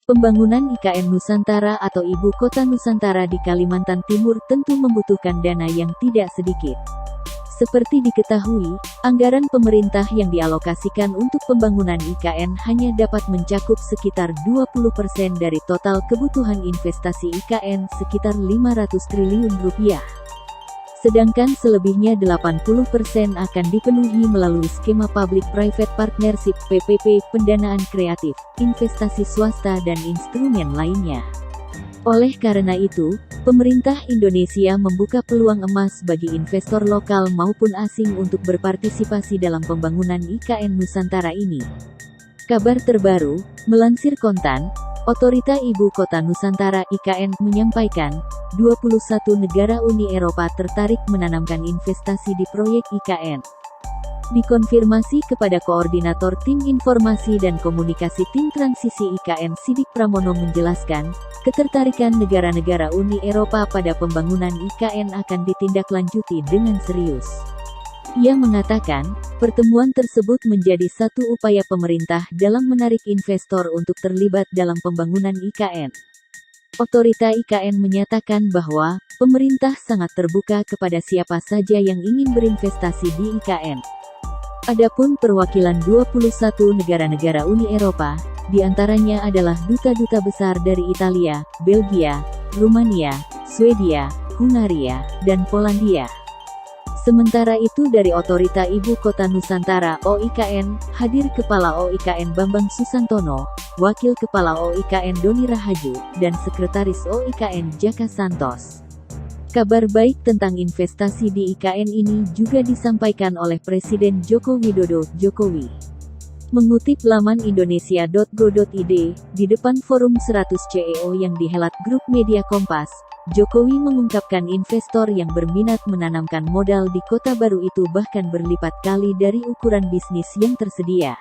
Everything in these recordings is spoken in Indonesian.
Pembangunan IKN Nusantara atau Ibu Kota Nusantara di Kalimantan Timur tentu membutuhkan dana yang tidak sedikit. Seperti diketahui, anggaran pemerintah yang dialokasikan untuk pembangunan IKN hanya dapat mencakup sekitar 20% dari total kebutuhan investasi IKN sekitar 500 triliun rupiah. Sedangkan selebihnya 80% akan dipenuhi melalui skema Public-Private Partnership (PPP), pendanaan kreatif, investasi swasta dan instrumen lainnya. Oleh karena itu, pemerintah Indonesia membuka peluang emas bagi investor lokal maupun asing untuk berpartisipasi dalam pembangunan IKN Nusantara ini. Kabar terbaru, melansir Kontan, Otorita Ibu Kota Nusantara (IKN) menyampaikan, 21 negara Uni Eropa tertarik menanamkan investasi di proyek IKN. Dikonfirmasi kepada Koordinator Tim Informasi dan Komunikasi Tim Transisi IKN Sidik Pramono menjelaskan, ketertarikan negara-negara Uni Eropa pada pembangunan IKN akan ditindaklanjuti dengan serius. Ia mengatakan, pertemuan tersebut menjadi satu upaya pemerintah dalam menarik investor untuk terlibat dalam pembangunan IKN. Otorita IKN menyatakan bahwa, pemerintah sangat terbuka kepada siapa saja yang ingin berinvestasi di IKN. Adapun perwakilan 21 negara-negara Uni Eropa, diantaranya adalah duta-duta besar dari Italia, Belgia, Rumania, Swedia, Hungaria, dan Polandia. Sementara itu dari Otorita Ibu Kota Nusantara (OIKN), hadir Kepala OIKN Bambang Susantono, Wakil Kepala OIKN Doni Rahaju, dan Sekretaris OIKN Jaka Santos. Kabar baik tentang investasi di IKN ini juga disampaikan oleh Presiden Joko Widodo, Jokowi. Mengutip laman indonesia.go.id, di depan forum 100 CEO yang dihelat grup media Kompas, Jokowi mengungkapkan investor yang berminat menanamkan modal di kota baru itu bahkan berlipat kali dari ukuran bisnis yang tersedia.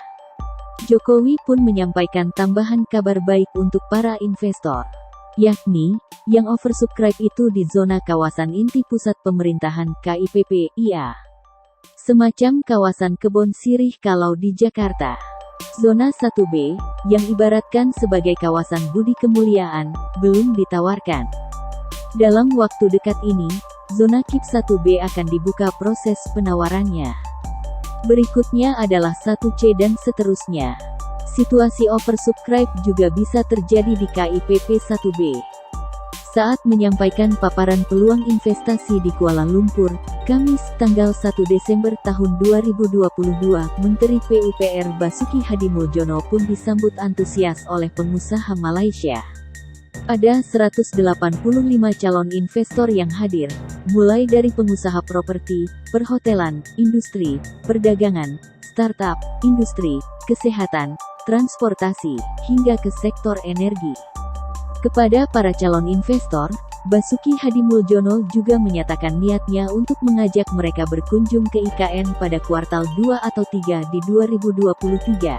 Jokowi pun menyampaikan tambahan kabar baik untuk para investor, yakni, yang oversubscribe itu di zona kawasan inti pusat pemerintahan KIPP, IA. Semacam kawasan Kebon Sirih kalau di Jakarta. Zona 1B, yang ibaratkan sebagai kawasan budi kemuliaan, belum ditawarkan. Dalam waktu dekat ini, zona KIP 1B akan dibuka proses penawarannya. Berikutnya adalah 1C dan seterusnya. Situasi oversubscribe juga bisa terjadi di KIPP 1B. Saat menyampaikan paparan peluang investasi di Kuala Lumpur, Kamis, tanggal 1 Desember tahun 2022, Menteri PUPR Basuki Hadimuljono pun disambut antusias oleh pengusaha Malaysia. Ada 185 calon investor yang hadir, mulai dari pengusaha properti, perhotelan, industri, perdagangan, startup, industri, kesehatan, transportasi, hingga ke sektor energi. Kepada para calon investor, Basuki Hadimuljono juga menyatakan niatnya untuk mengajak mereka berkunjung ke IKN pada kuartal 2 atau 3 di 2023.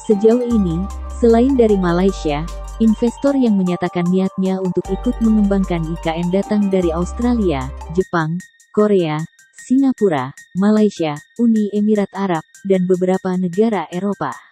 Sejauh ini, selain dari Malaysia, investor yang menyatakan niatnya untuk ikut mengembangkan IKN datang dari Australia, Jepang, Korea, Singapura, Malaysia, Uni Emirat Arab, dan beberapa negara Eropa.